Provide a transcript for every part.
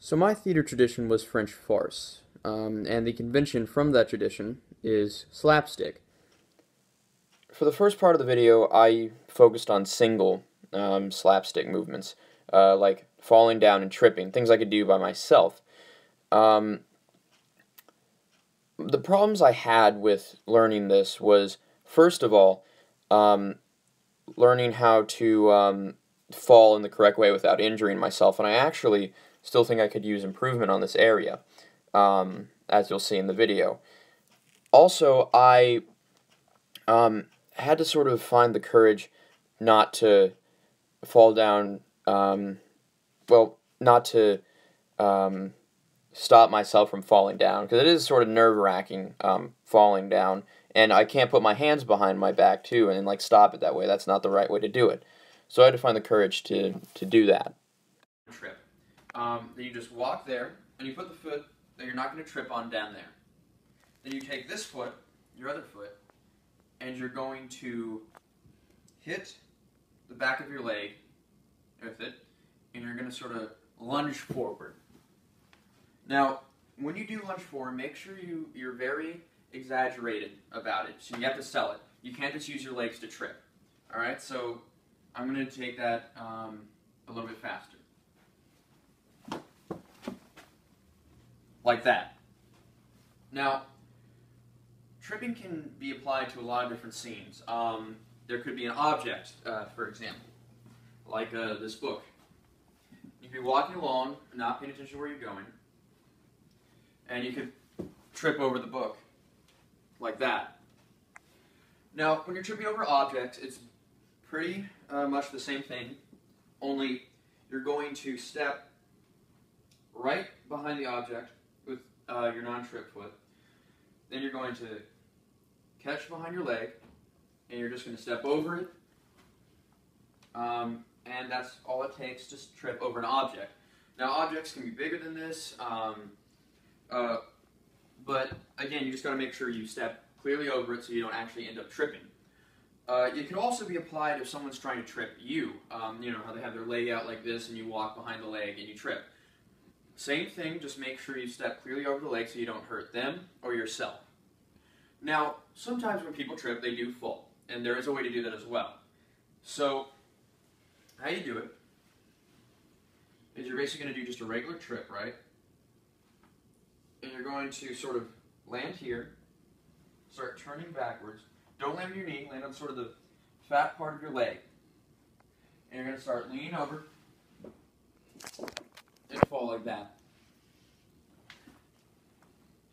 So my theater tradition was French farce, and the convention from that tradition is slapstick. For the first part of the video, I focused on single slapstick movements, like falling down and tripping, things I could do by myself. Um, the problems I had with learning this was, first of all, um, learning how to fall in the correct way without injuring myself, and I actually still think I could use improvement on this area, as you'll see in the video. Also, I had to sort of find the courage not to fall down, not to stop myself from falling down, because it is sort of nerve-wracking falling down, and I can't put my hands behind my back, too, and like stop it that way. That's not the right way to do it. So I had to find the courage to do that. Trip. Then you just walk there, and you put the foot that you're not going to trip on down there. Then you take this foot, your other foot, and you're going to hit the back of your leg with it, and you're going to sort of lunge forward. Now, when you do lunge forward, make sure you're very exaggerated about it. So you have to sell it. You can't just use your legs to trip. Alright, so I'm going to take that a little bit faster. Like that. Now, tripping can be applied to a lot of different scenes. There could be an object, for example, like this book. You could be walking along, not paying attention to where you're going, and you could trip over the book, like that. Now, when you're tripping over objects, it's pretty much the same thing, only you're going to step right behind the object with your non-trip foot. Then you're going to catch behind your leg, and you're just going to step over it, and that's all it takes to trip over an object. Now, objects can be bigger than this, but again, you just got to make sure you step clearly over it so you don't actually end up tripping. It can also be applied if someone's trying to trip you. You know how they have their leg out like this, and you walk behind the leg and you trip. Same thing, just make sure you step clearly over the leg so you don't hurt them or yourself. Now, sometimes when people trip, they do fall, and there is a way to do that as well. So, how you do it is you're basically going to do just a regular trip, right? And you're going to sort of land here, start turning backwards. Don't land on your knee, land on sort of the fat part of your leg. And you're going to start leaning over and fall like that.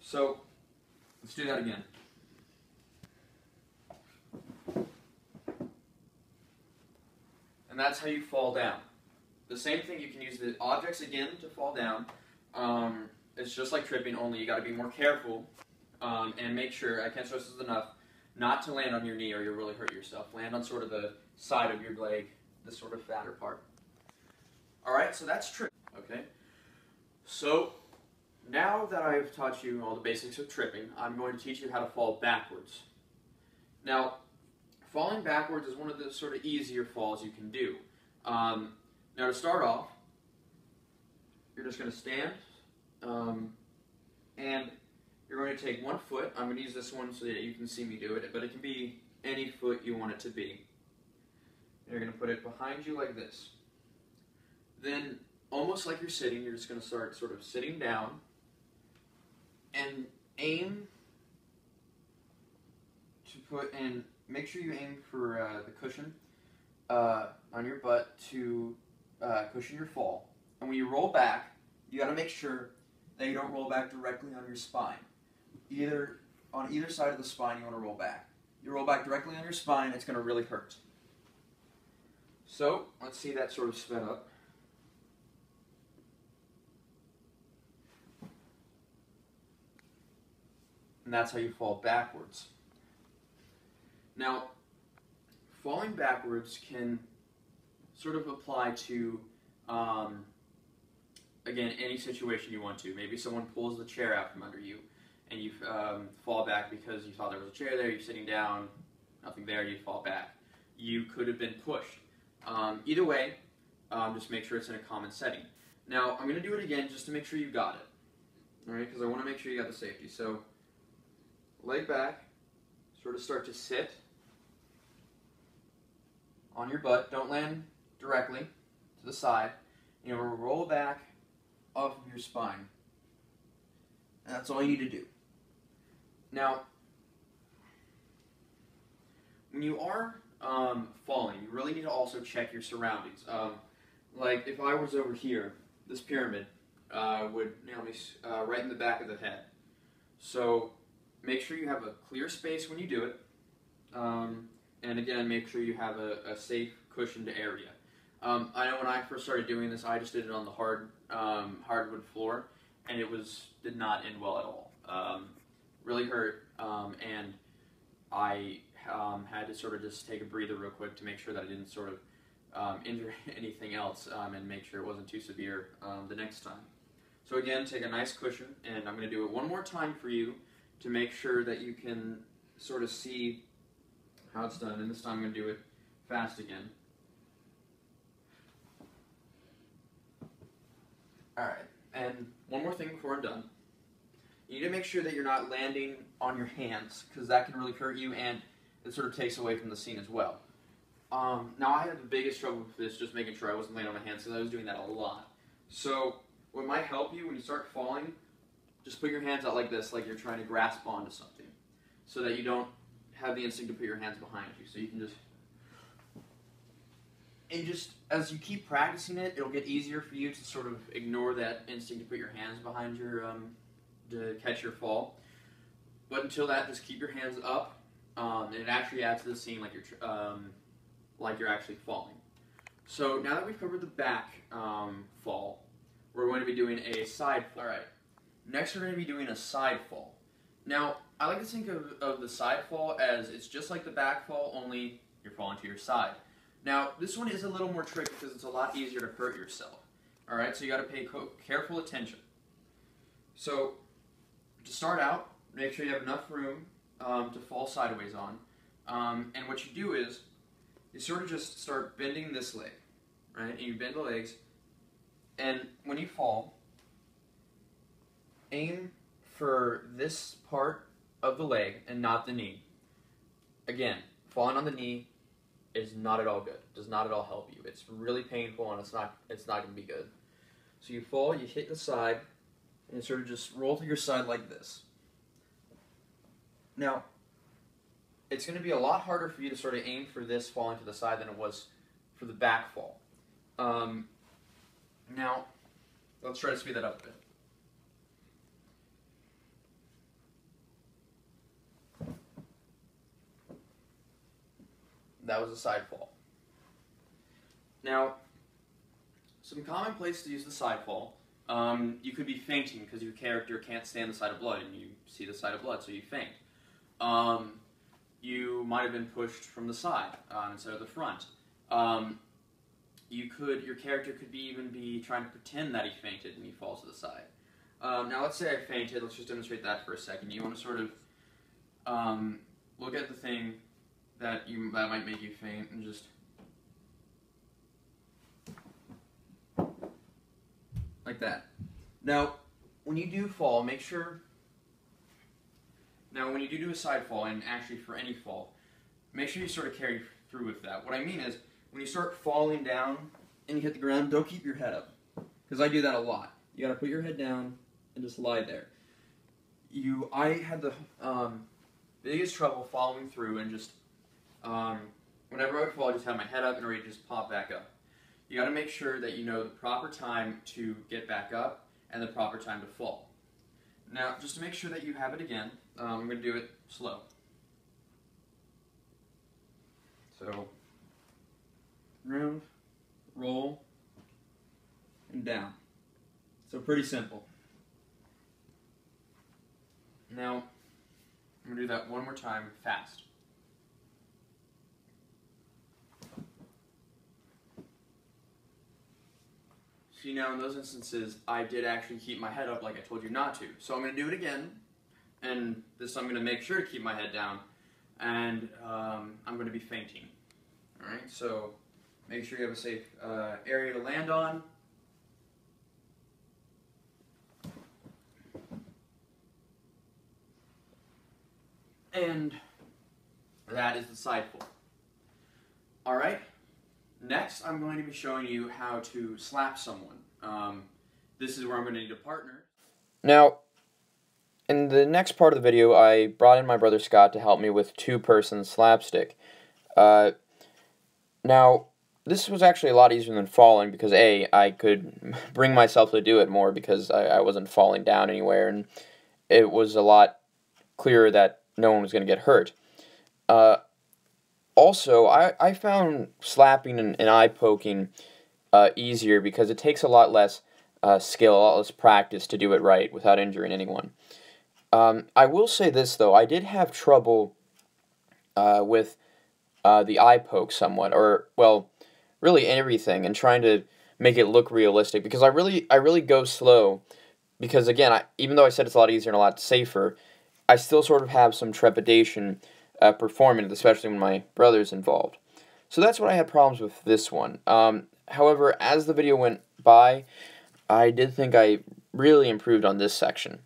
So, let's do that again. And that's how you fall down. The same thing, you can use the objects again to fall down. It's just like tripping, only you got to be more careful and make sure, I can't stress this enough, not to land on your knee or you'll really hurt yourself. Land on sort of the side of your leg, the sort of fatter part. Alright, so that's trip. Okay? So, now that I've taught you all the basics of tripping, I'm going to teach you how to fall backwards. Now, falling backwards is one of the sort of easier falls you can do. Now to start off, you're just going to stand, and you're going to take one foot. I'm going to use this one so that you can see me do it, but it can be any foot you want it to be. And you're going to put it behind you like this. Then, almost like you're sitting, you're just going to start sort of sitting down, and aim to put in, make sure you aim for the cushion on your butt to cushion your fall. And when you roll back, you got to make sure that you don't roll back directly on your spine. On either side of the spine you want to roll back. You roll back directly on your spine, it's going to really hurt. So, let's see that sort of sped up. And that's how you fall backwards. Now, falling backwards can sort of apply to, again, any situation you want to. Maybe someone pulls the chair out from under you, and you fall back because you thought there was a chair there, you're sitting down, nothing there, you fall back. You could have been pushed. Either way, just make sure it's in a common setting. Now, I'm going to do it again just to make sure you got it. Alright, because I want to make sure you got the safety. So, leg back, sort of start to sit on your butt. Don't land directly to the side. You know, roll back off of your spine. And that's all you need to do. Now, when you are falling, you really need to also check your surroundings. Like if I was over here, this pyramid would nail me right in the back of the head. So make sure you have a clear space when you do it. And again, make sure you have a safe, cushioned area. I know when I first started doing this, I just did it on the hardwood floor, and it did not end well at all. Really hurt, and I had to sort of just take a breather real quick to make sure that I didn't sort of injure anything else, and make sure it wasn't too severe the next time. So again, take a nice cushion, and I'm going to do it one more time for you to make sure that you can sort of see how it's done, and this time I'm going to do it fast again. Alright, and one more thing before I'm done. You need to make sure that you're not landing on your hands, because that can really hurt you, and it sort of takes away from the scene as well. Now, I had the biggest trouble with this, just making sure I wasn't landing on my hands, because I was doing that a lot. So, what might help you when you start falling, just put your hands out like this, like you're trying to grasp onto something, so that you don't have the instinct to put your hands behind you. So you can just, as you keep practicing it, it'll get easier for you to sort of ignore that instinct to put your hands behind your, to catch your fall. But until that, just keep your hands up, and it actually adds to the scene like you're actually falling. So now that we've covered the back fall, we're going to be doing a side fall. Alright, next we're going to be doing a side fall. Now, I like to think of the side fall as it's just like the back fall, only you're falling to your side. Now, this one is a little more tricky because it's a lot easier to hurt yourself. Alright, so you got to pay careful attention. So, to start out, make sure you have enough room to fall sideways on. And what you do is, you sort of just start bending this leg, right? And you bend the legs, and when you fall, aim for this part of the leg and not the knee. Again, falling on the knee is not at all good. Does not at all help you. It's really painful, and it's not going to be good. So you fall, you hit the side, and you sort of just roll to your side like this. Now, it's going to be a lot harder for you to sort of aim for this falling to the side than it was for the back fall. Now, let's try to speed that up a bit. That was a side fall. Now, some common places to use the side fall. You could be fainting because your character can't stand the sight of blood, and you see the sight of blood, so you faint. You might have been pushed from the side instead of the front. Your character could even be trying to pretend that he fainted and he falls to the side. Now, let's say I fainted. Let's just demonstrate that for a second. You want to sort of look at the thing that might make you faint, and just like that. Now, when you do fall, make sure. Now, when you do a side fall, and actually for any fall, make sure you sort of carry through with that. What I mean is, when you start falling down and you hit the ground, don't keep your head up, because I do that a lot. You got to put your head down and just lie there. I had the biggest trouble following through, and just whenever I would fall, I just have my head up and ready to just pop back up. You got to make sure that you know the proper time to get back up and the proper time to fall. Now, just to make sure that you have it again, I'm going to do it slow. So, ground, roll, and down. So pretty simple. Now, I'm going to do that one more time fast. See, now in those instances, I did actually keep my head up like I told you not to. So I'm going to do it again, and this I'm going to make sure to keep my head down, and I'm going to be fainting. Alright, so make sure you have a safe area to land on. And that is the side pull. Alright, next I'm going to be showing you how to slap someone. This is where I'm going to need a partner. Now, in the next part of the video, I brought in my brother Scott to help me with two-person slapstick. Now, this was actually a lot easier than falling because, A, I could bring myself to do it more because I wasn't falling down anywhere, and it was a lot clearer that no one was going to get hurt. Also, I found slapping and eye poking easier because it takes a lot less skill, a lot less practice to do it right without injuring anyone. I will say this, though. I did have trouble with the eye poke somewhat, or, well, really everything, and trying to make it look realistic, because I really go slow, because, again, even though I said it's a lot easier and a lot safer, I still sort of have some trepidation performing it, especially when my brother's involved. So that's what I had problems with this one. However, as the video went by, I did think I really improved on this section,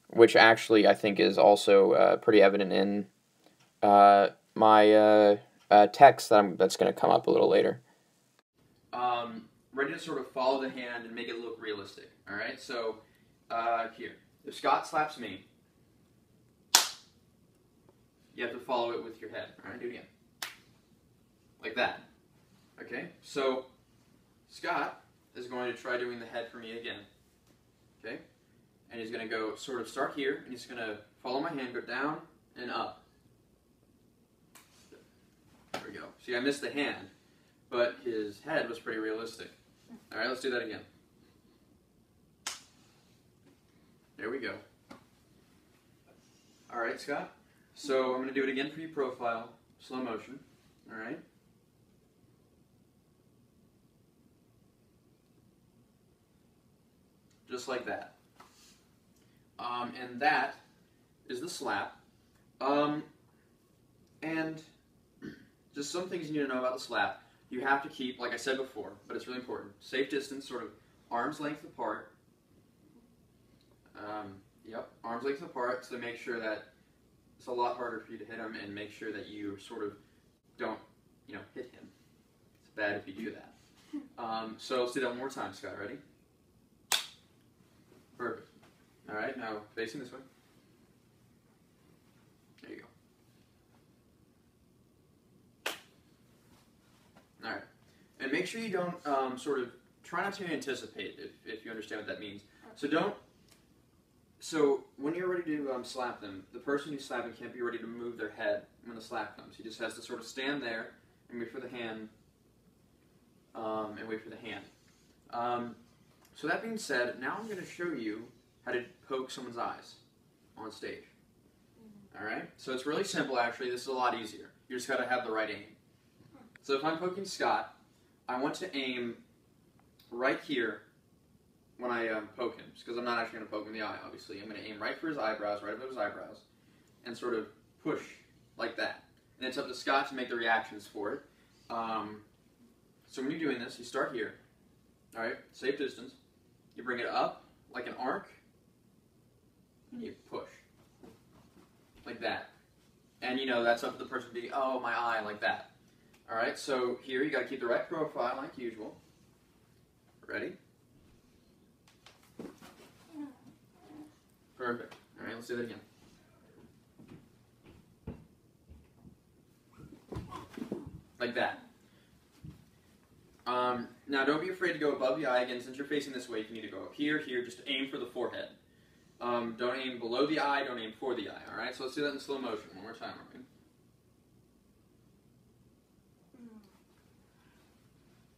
which actually I think is also pretty evident in my text that's going to come up a little later. Ready to sort of follow the hand and make it look realistic. All right, so here, if Scott slaps me, you have to follow it with your head. All right, do it again, like that. Okay, so Scott is going to try doing the head for me again. Okay, and he's going to go sort of start here, and he's going to follow my hand, go down and up. There we go. See, I missed the hand, but his head was pretty realistic. All right, let's do that again. There we go. All right, Scott. So I'm going to do it again for you, profile, slow motion. All right. Just like that. And that is the slap. And just some things you need to know about the slap. You have to keep, like I said before, but it's really important, safe distance, sort of arm's length apart. Yep, arm's length apart to make sure that it's a lot harder for you to hit him, and make sure that you sort of don't, hit him. It's bad if you do that. So let's do that one more time, Scott. Ready? Perfect. All right, now facing this way. There you go. All right, and make sure you don't sort of try not to anticipate if you understand what that means. So when you're ready to slap them, the person who's slapping can't be ready to move their head when the slap comes. He just has to sort of stand there and wait for the hand. So that being said, now I'm going to show you how to poke someone's eyes on stage. All right? So it's really simple, actually. This is a lot easier. You just got to have the right aim. So if I'm poking Scott, I want to aim right here when I poke him, because I'm not actually going to poke him in the eye, obviously. I'm going to aim right for his eyebrows, right above his eyebrows, and sort of push like that. And it's up to Scott to make the reactions for it. So when you're doing this, you start here. All right, safe distance. You bring it up like an arc, and you push like that. And that's up to the person to be, oh, my eye, like that. All right, so here you got to keep the right profile like usual. Ready? Perfect. All right, let's do that again. Like that. Now, don't be afraid to go above the eye. Again, since you're facing this way, you need to go up here, here. Just aim for the forehead. Don't aim below the eye. Don't aim for the eye. All right, so let's do that in slow motion. One more time. Right?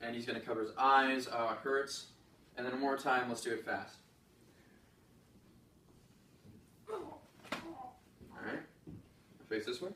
And he's going to cover his eyes. Oh, it hurts. And then one more time. Let's do it fast. All right. Face this way.